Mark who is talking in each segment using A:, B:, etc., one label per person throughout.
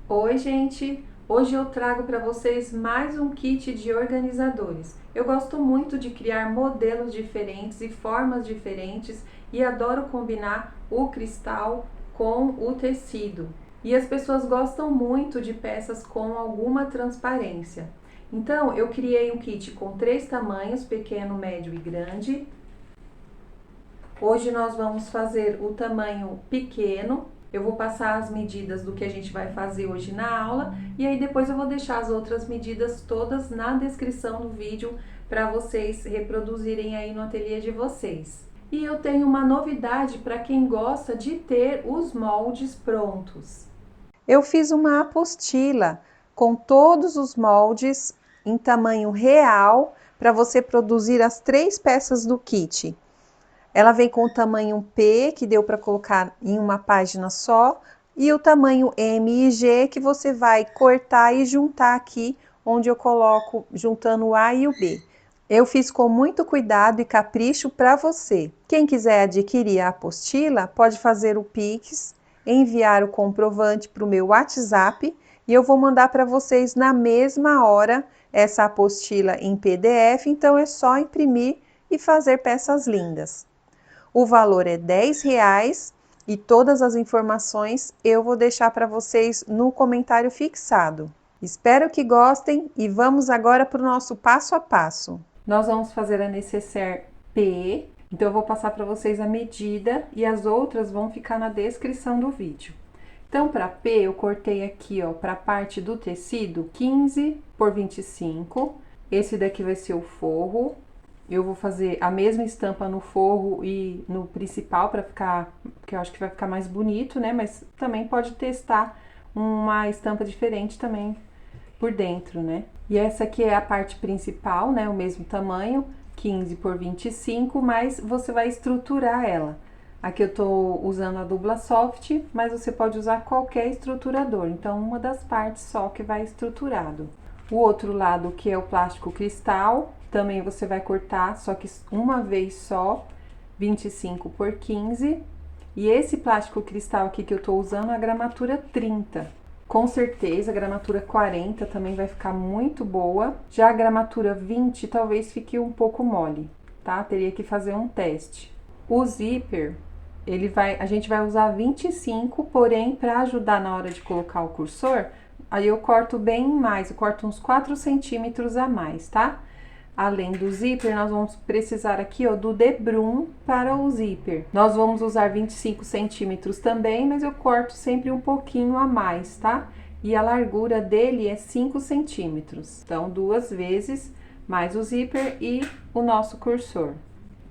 A: Oi, gente! Hoje eu trago para vocês mais um kit de organizadores. Eu gosto muito de criar modelos diferentes e formas diferentes e adoro combinar o cristal com o tecido. E as pessoas gostam muito de peças com alguma transparência. Então, eu criei um kit com 3 tamanhos, pequeno, médio e grande. Hoje nós vamos fazer o tamanho pequeno. Eu vou passar as medidas do que a gente vai fazer hoje na aula e aí depois eu vou deixar as outras medidas todas na descrição do vídeo para vocês reproduzirem aí no ateliê de vocês. E eu tenho uma novidade para quem gosta de ter os moldes prontos.
B: Eu fiz uma apostila com todos os moldes em tamanho real para você produzir as 3 peças do kit. Ela vem com o tamanho P, que deu para colocar em uma página só, e o tamanho M e G, que você vai cortar e juntar aqui, onde eu coloco juntando o A e o B. Eu fiz com muito cuidado e capricho para você. Quem quiser adquirir a apostila, pode fazer o Pix, enviar o comprovante para o meu WhatsApp e eu vou mandar para vocês na mesma hora essa apostila em PDF, então é só imprimir e fazer peças lindas. O valor é R$ 10 e todas as informações eu vou deixar para vocês no comentário fixado. Espero que gostem e vamos agora para o nosso passo a passo.
A: Nós vamos fazer a necessaire P, então eu vou passar para vocês a medida e as outras vão ficar na descrição do vídeo. Então, para P, eu cortei aqui, ó, para a parte do tecido, 15 por 25. Esse daqui vai ser o forro. Eu vou fazer a mesma estampa no forro e no principal para ficar, porque eu acho que vai ficar mais bonito, né? Mas também pode testar uma estampa diferente também por dentro, né? E essa aqui é a parte principal, né? O mesmo tamanho, 15 por 25, mas você vai estruturar ela. Aqui eu tô usando a Dubla Soft, mas você pode usar qualquer estruturador. Então, uma das partes só que vai estruturado. O outro lado, que é o plástico cristal, também você vai cortar, só que uma vez só, 25 por 15. E esse plástico cristal aqui que eu tô usando é a gramatura 30. Com certeza, a gramatura 40 também vai ficar muito boa. Já a gramatura 20 talvez fique um pouco mole, tá? Teria que fazer um teste. O zíper, a gente vai usar 25, porém, para ajudar na hora de colocar o cursor, aí eu corto bem mais, eu corto uns 4 centímetros a mais, tá? Além do zíper, nós vamos precisar aqui, ó, do debrum para o zíper. Nós vamos usar 25 centímetros também, mas eu corto sempre um pouquinho a mais, tá? E a largura dele é 5 centímetros. Então, 2 vezes mais o zíper e o nosso cursor.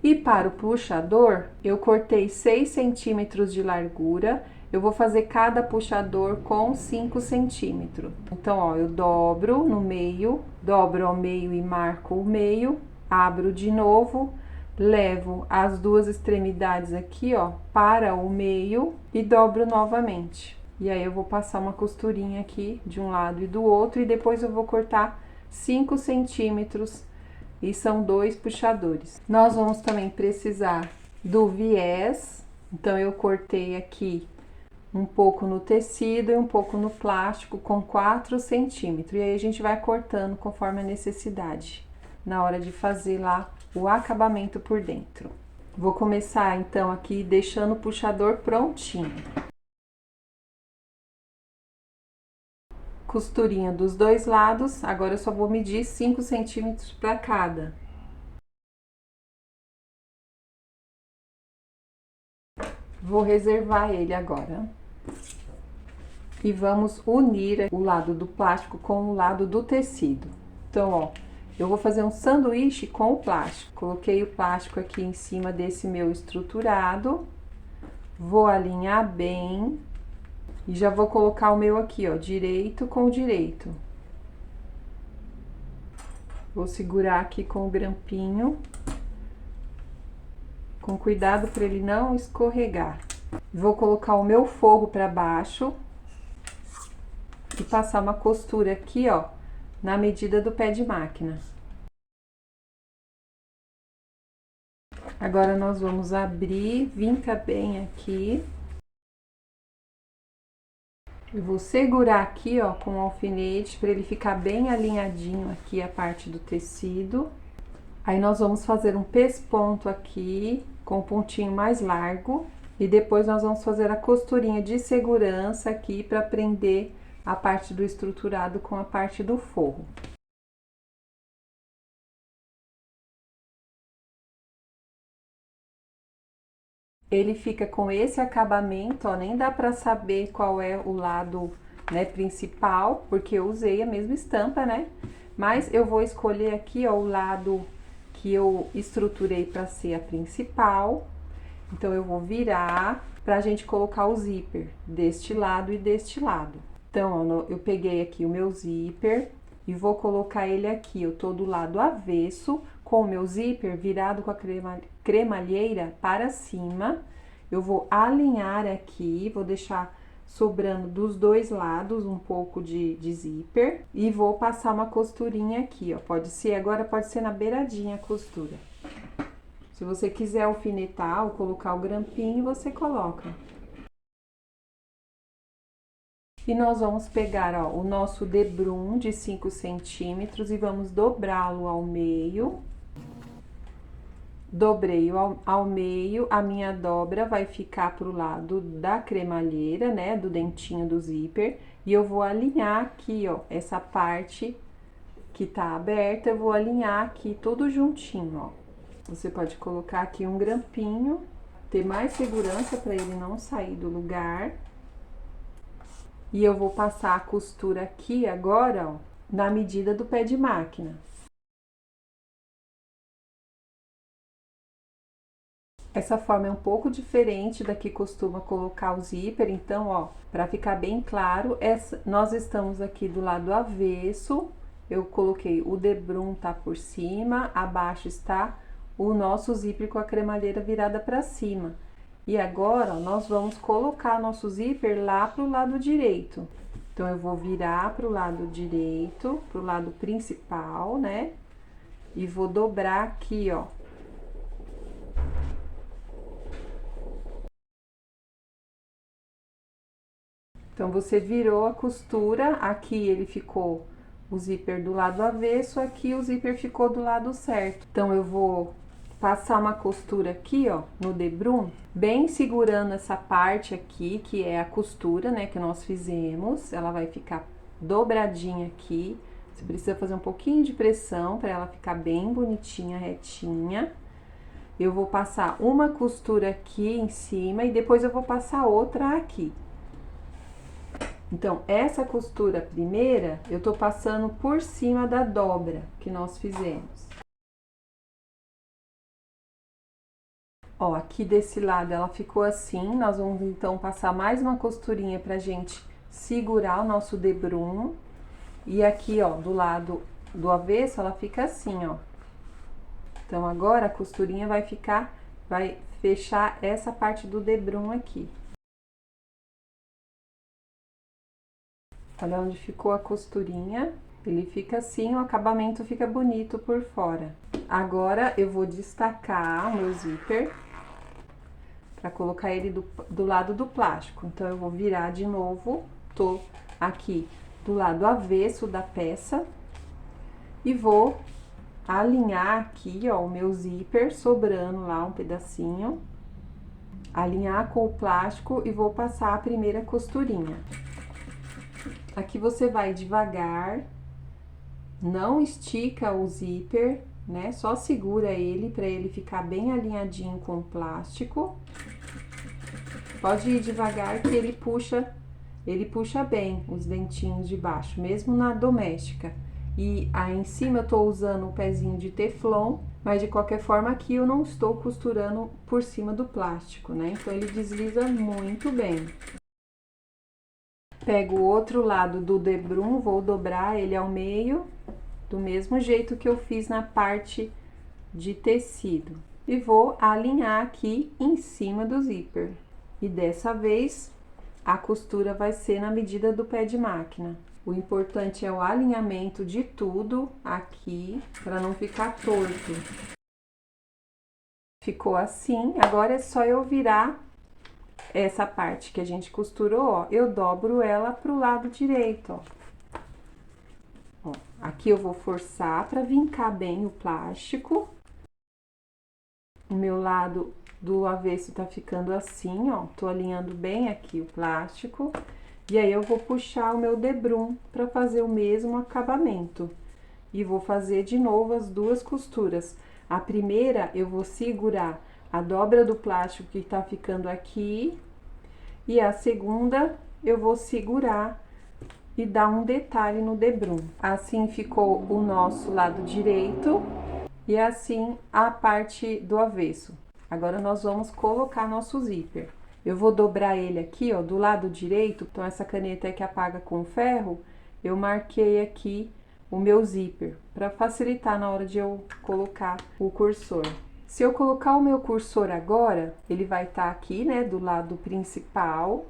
A: E para o puxador, eu cortei 6 centímetros de largura. Eu vou fazer cada puxador com 5 centímetros. Então, ó, eu dobro no meio, dobro ao meio e marco o meio, abro de novo, levo as duas extremidades aqui, ó, para o meio e dobro novamente. E aí eu vou passar uma costurinha aqui de um lado e do outro e depois eu vou cortar 5 centímetros e são 2 puxadores. Nós vamos também precisar do viés, então eu cortei aqui um pouco no tecido e um pouco no plástico com 4 centímetros. E aí a gente vai cortando conforme a necessidade, na hora de fazer lá o acabamento por dentro. Vou começar então aqui deixando o puxador prontinho. Costurinha dos dois lados, agora eu só vou medir 5 centímetros para cada. Vou reservar ele agora. E vamos unir o lado do plástico com o lado do tecido. Então, ó, eu vou fazer um sanduíche com o plástico. Coloquei o plástico aqui em cima desse meu estruturado. Vou alinhar bem. E já vou colocar o meu aqui, ó, direito com direito. Vou segurar aqui com o grampinho. Com cuidado para ele não escorregar. Vou colocar o meu forro para baixo. E passar uma costura aqui, ó, na medida do pé de máquina. Agora, nós vamos abrir, vinca bem aqui. Eu vou segurar aqui, ó, com o alfinete para ele ficar bem alinhadinho aqui a parte do tecido. Aí nós vamos fazer um pesponto aqui com o pontinho mais largo e depois nós vamos fazer a costurinha de segurança aqui para prender a parte do estruturado com a parte do forro. Ele fica com esse acabamento, ó, nem dá para saber qual é o lado, né, principal, porque eu usei a mesma estampa, né? Mas eu vou escolher aqui, ó, o lado que eu estruturei para ser a principal. Então, eu vou virar pra gente colocar o zíper deste lado e deste lado. Então, ó, eu peguei aqui o meu zíper e vou colocar ele aqui. Eu tô do lado avesso, com o meu zíper virado com a cremalheira para cima. Eu vou alinhar aqui, vou deixar sobrando dos dois lados um pouco de zíper e vou passar uma costurinha aqui, ó. Pode ser, agora pode ser na beiradinha a costura. Se você quiser alfinetar ou colocar o grampinho, você coloca. E nós vamos pegar, ó, o nosso debrum de 5 centímetros e vamos dobrá-lo ao meio. Dobrei ao meio, a minha dobra vai ficar pro lado da cremalheira, né, do dentinho do zíper. E eu vou alinhar aqui, ó, essa parte que tá aberta, eu vou alinhar aqui tudo juntinho, ó. Você pode colocar aqui um grampinho, ter mais segurança para ele não sair do lugar. E eu vou passar a costura aqui agora, ó, na medida do pé de máquina. Essa forma é um pouco diferente da que costuma colocar o zíper, então, ó, para ficar bem claro, nós estamos aqui do lado avesso, eu coloquei o debrum tá por cima, abaixo está o nosso zíper com a cremalheira virada para cima. E agora, ó, nós vamos colocar nosso zíper lá pro lado direito. Então, eu vou virar pro lado direito, pro lado principal, né? E vou dobrar aqui, ó. Então, você virou a costura, aqui ele ficou o zíper do lado avesso, aqui o zíper ficou do lado certo. Então, eu vou passar uma costura aqui, ó, no debrum, bem segurando essa parte aqui, que é a costura, né, que nós fizemos. Ela vai ficar dobradinha aqui. Você precisa fazer um pouquinho de pressão para ela ficar bem bonitinha, retinha. Eu vou passar uma costura aqui em cima e depois eu vou passar outra aqui. Então, essa costura primeira, eu tô passando por cima da dobra que nós fizemos. Ó, aqui desse lado ela ficou assim, nós vamos então passar mais uma costurinha pra gente segurar o nosso debrum. E aqui, ó, do lado do avesso, ela fica assim, ó. Então, agora a costurinha vai fechar essa parte do debrum aqui. Olha onde ficou a costurinha, ele fica assim, o acabamento fica bonito por fora. Agora, eu vou destacar o meu zíper para colocar ele do lado do plástico. Então, eu vou virar de novo, tô aqui do lado avesso da peça e vou alinhar aqui, ó, o meu zíper, sobrando lá um pedacinho, alinhar com o plástico e vou passar a primeira costurinha. Aqui você vai devagar, não estica o zíper, né? Só segura ele para ele ficar bem alinhadinho com o plástico. Pode ir devagar que ele puxa bem os dentinhos de baixo, mesmo na doméstica. E aí em cima eu tô usando o pezinho de teflon, mas de qualquer forma aqui eu não estou costurando por cima do plástico, né? Então ele desliza muito bem. Pego o outro lado do debrum, vou dobrar ele ao meio, do mesmo jeito que eu fiz na parte de tecido. E vou alinhar aqui em cima do zíper. E dessa vez, a costura vai ser na medida do pé de máquina. O importante é o alinhamento de tudo aqui, para não ficar torto. Ficou assim, agora é só eu virar essa parte que a gente costurou, ó, eu dobro ela pro lado direito, ó. Ó, aqui eu vou forçar para vincar bem o plástico. O meu lado do avesso tá ficando assim, ó. Tô alinhando bem aqui o plástico. E aí eu vou puxar o meu debrum para fazer o mesmo acabamento. E vou fazer de novo as duas costuras. A primeira eu vou segurar a dobra do plástico que tá ficando aqui. E a segunda eu vou segurar e dar um detalhe no debrum. Assim ficou o nosso lado direito e assim a parte do avesso. Agora nós vamos colocar nosso zíper. Eu vou dobrar ele aqui, ó, do lado direito. Então essa caneta é que apaga com ferro. Eu marquei aqui o meu zíper para facilitar na hora de eu colocar o cursor. Se eu colocar o meu cursor agora, ele vai estar aqui, né, do lado principal.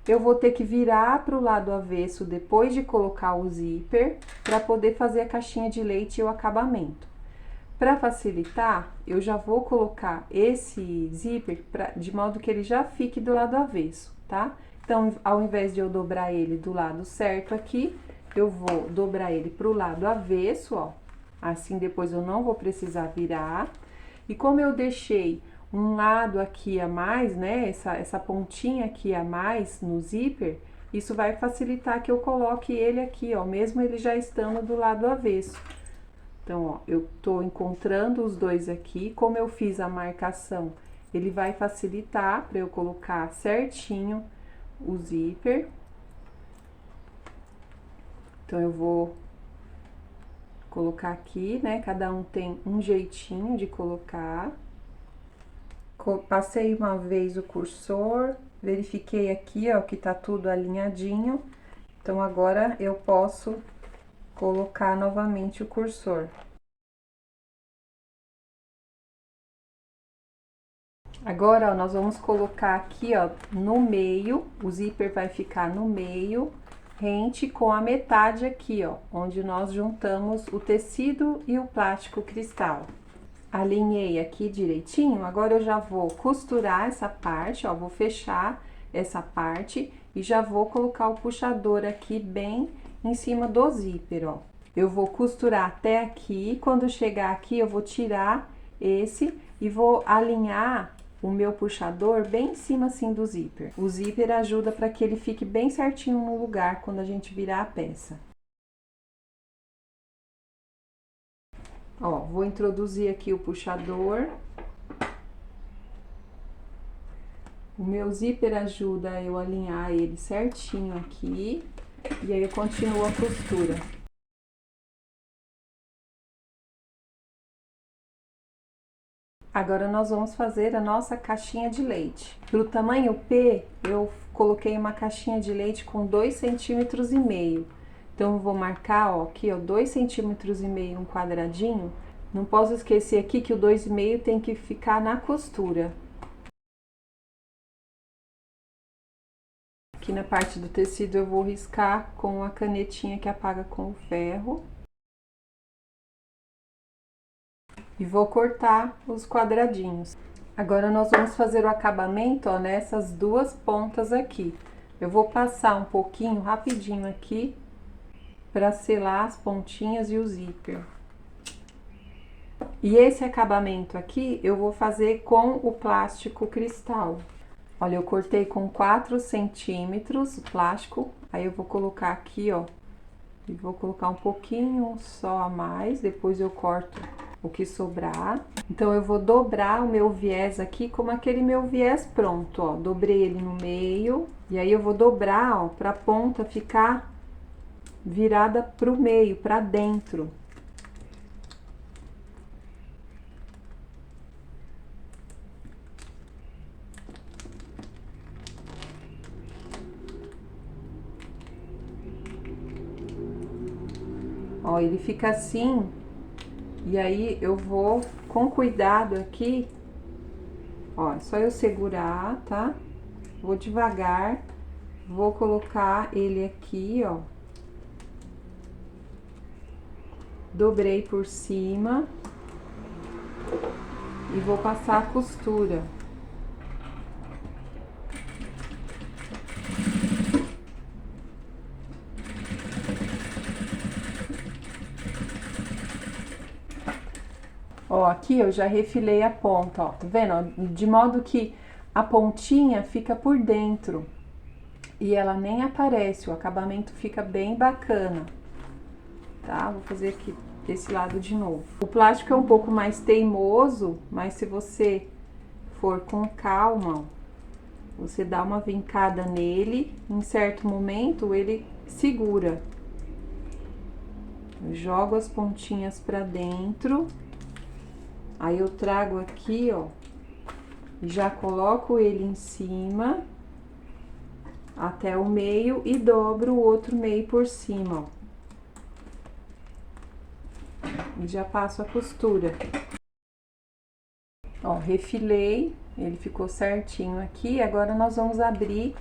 A: Eu vou ter que virar para o lado avesso depois de colocar o zíper para poder fazer a caixinha de leite e o acabamento. Para facilitar, eu já vou colocar esse zíper de modo que ele já fique do lado avesso, tá? Então, ao invés de eu dobrar ele do lado certo aqui, eu vou dobrar ele para o lado avesso, ó. Assim depois eu não vou precisar virar. E como eu deixei um lado aqui a mais, né, essa pontinha aqui a mais no zíper, isso vai facilitar que eu coloque ele aqui, ó, mesmo ele já estando do lado avesso. Então, ó, eu tô encontrando os dois aqui, como eu fiz a marcação, ele vai facilitar para eu colocar certinho o zíper. Então, eu vou colocar aqui, né, cada um tem um jeitinho de colocar. Passei uma vez o cursor, verifiquei aqui, ó, que tá tudo alinhadinho. Então, agora eu posso colocar novamente o cursor. Agora, ó, nós vamos colocar aqui, ó, no meio, o zíper vai ficar no meio, rente com a metade aqui, ó, onde nós juntamos o tecido e o plástico cristal. Alinhei aqui direitinho, agora eu já vou costurar essa parte, ó, vou fechar essa parte e já vou colocar o puxador aqui bem em cima do zíper, ó. Eu vou costurar até aqui, quando chegar aqui eu vou tirar esse e vou alinhar o meu puxador bem em cima assim do zíper. O zíper ajuda para que ele fique bem certinho no lugar quando a gente virar a peça. Ó, vou introduzir aqui o puxador. O meu zíper ajuda eu alinhar ele certinho aqui. E aí eu continuo a costura. Agora nós vamos fazer a nossa caixinha de leite. Pro tamanho P, eu coloquei uma caixinha de leite com 2,5 centímetros. Então, eu vou marcar, ó, aqui, ó, 2,5 centímetros, um quadradinho. Não posso esquecer aqui que o 2,5 tem que ficar na costura. Aqui na parte do tecido eu vou riscar com a canetinha que apaga com o ferro. E vou cortar os quadradinhos. Agora nós vamos fazer o acabamento, ó, nessas duas pontas aqui. Eu vou passar um pouquinho, rapidinho aqui, para selar as pontinhas e o zíper. E esse acabamento aqui eu vou fazer com o plástico cristal. Olha, eu cortei com 4 centímetros o plástico, aí eu vou colocar aqui, ó, e vou colocar um pouquinho só a mais, depois eu corto o que sobrar. Então, eu vou dobrar o meu viés aqui como aquele meu viés pronto, ó, dobrei ele no meio, e aí eu vou dobrar, ó, pra ponta ficar virada pro meio, pra dentro. Ó, ele fica assim, e aí eu vou com cuidado aqui, ó, é só eu segurar, tá? Vou devagar, vou colocar ele aqui, ó. Dobrei por cima e vou passar a costura. Ó, aqui eu já refilei a ponta, ó, tá vendo? Ó, de modo que a pontinha fica por dentro e ela nem aparece, o acabamento fica bem bacana, tá? Vou fazer aqui desse lado de novo. O plástico é um pouco mais teimoso, mas se você for com calma, ó, você dá uma vincada nele, em certo momento ele segura. Eu jogo as pontinhas pra dentro, aí eu trago aqui, ó, já coloco ele em cima até o meio e dobro o outro meio por cima, ó. E já passo a costura. Ó, refilei, ele ficou certinho aqui. Agora nós vamos abrir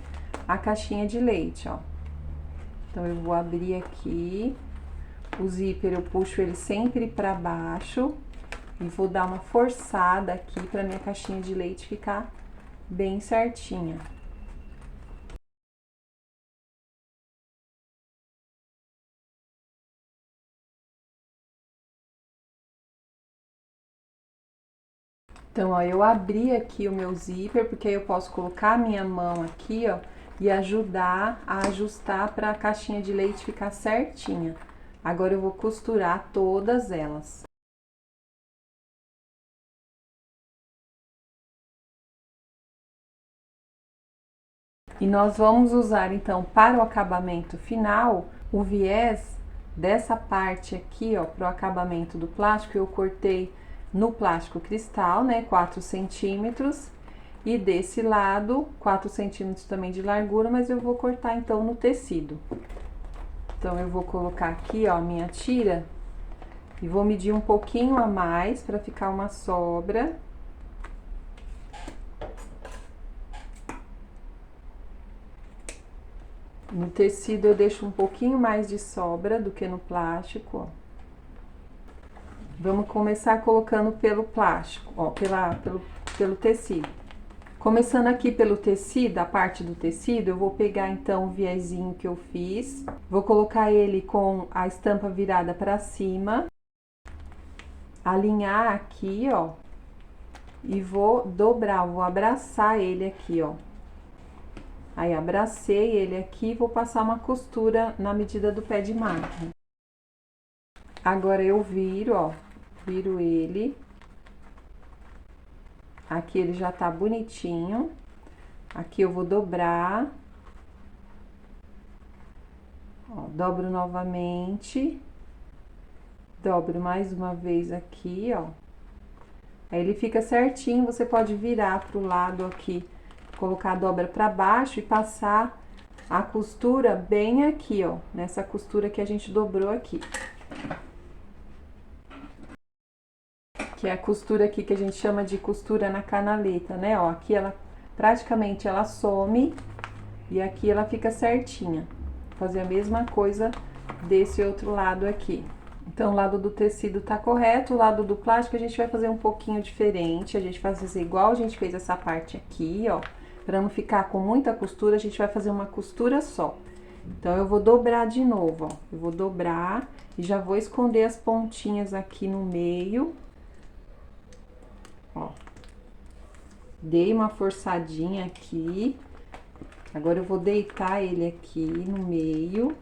A: a caixinha de leite, ó. Então eu vou abrir aqui. O zíper eu puxo ele sempre para baixo e vou dar uma forçada aqui para minha caixinha de leite ficar bem certinha. Então, ó, eu abri aqui o meu zíper, porque aí eu posso colocar a minha mão aqui, ó, e ajudar a ajustar para a caixinha de leite ficar certinha. Agora eu vou costurar todas elas. E nós vamos usar então para o acabamento final o viés dessa parte aqui, ó, para o acabamento do plástico. Eu cortei no plástico cristal, né, 4 centímetros, e desse lado 4 centímetros também de largura, mas eu vou cortar então no tecido. Então eu vou colocar aqui, ó, a minha tira e vou medir um pouquinho a mais para ficar uma sobra. No tecido eu deixo um pouquinho mais de sobra do que no plástico, ó. Vamos começar colocando pelo plástico, ó, pelo tecido. Começando aqui pelo tecido, a parte do tecido, eu vou pegar então o viezinho que eu fiz, vou colocar ele com a estampa virada para cima, alinhar aqui, ó, e vou dobrar, vou abraçar ele aqui, ó. Aí, abracei ele aqui e vou passar uma costura na medida do pé de máquina. Agora eu viro, ó, viro ele. Aqui ele já tá bonitinho. Aqui eu vou dobrar. Ó, dobro novamente. Dobro mais uma vez aqui, ó. Aí ele fica certinho, você pode virar pro lado aqui, colocar a dobra pra baixo e passar a costura bem aqui, ó, nessa costura que a gente dobrou aqui. Que é a costura aqui que a gente chama de costura na canaleta, né? Ó, aqui ela praticamente ela some e aqui ela fica certinha. Vou fazer a mesma coisa desse outro lado aqui. Então, o lado do tecido tá correto, o lado do plástico a gente vai fazer um pouquinho diferente. A gente vai fazer igual a gente fez essa parte aqui, ó. Pra não ficar com muita costura, a gente vai fazer uma costura só. Então, eu vou dobrar de novo, ó. Eu vou dobrar e já vou esconder as pontinhas aqui no meio. Ó. Dei uma forçadinha aqui. Agora, eu vou deitar ele aqui no meio.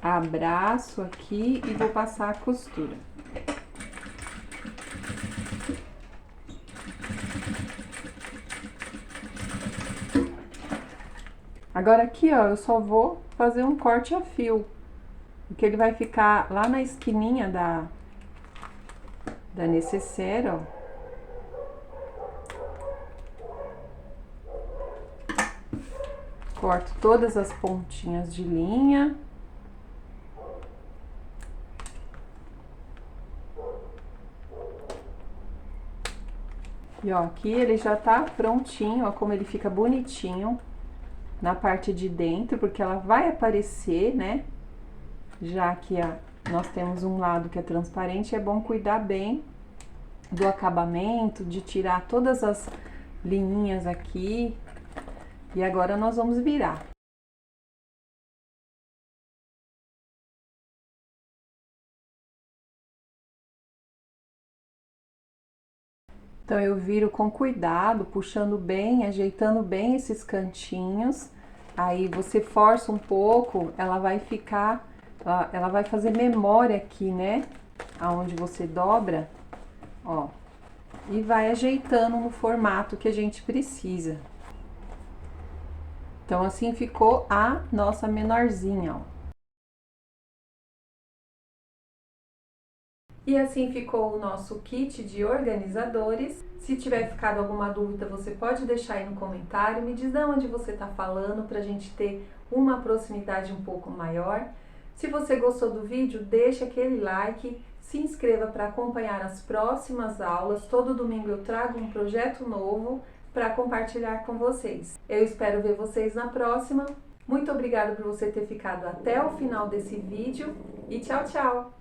A: Abraço aqui e vou passar a costura. Agora aqui, ó, eu só vou fazer um corte a fio, porque ele vai ficar lá na esquininha da necessaire, ó. Corto todas as pontinhas de linha. E ó, aqui ele já tá prontinho, ó, como ele fica bonitinho na parte de dentro, porque ela vai aparecer, né? Já que nós temos um lado que é transparente, é bom cuidar bem do acabamento, de tirar todas as linhinhas aqui. E agora nós vamos virar. Então eu viro com cuidado, puxando bem, ajeitando bem esses cantinhos. Aí você força um pouco, ela vai ficar, ela vai fazer memória aqui, né? Aonde você dobra, ó. E vai ajeitando no formato que a gente precisa. Então assim ficou a nossa menorzinha, ó. E assim ficou o nosso kit de organizadores. Se tiver ficado alguma dúvida, você pode deixar aí no comentário. Me diz de onde você está falando para a gente ter uma proximidade um pouco maior. Se você gostou do vídeo, deixa aquele like, se inscreva para acompanhar as próximas aulas. Todo domingo eu trago um projeto novo para compartilhar com vocês. Eu espero ver vocês na próxima. Muito obrigada por você ter ficado até o final desse vídeo e tchau, tchau!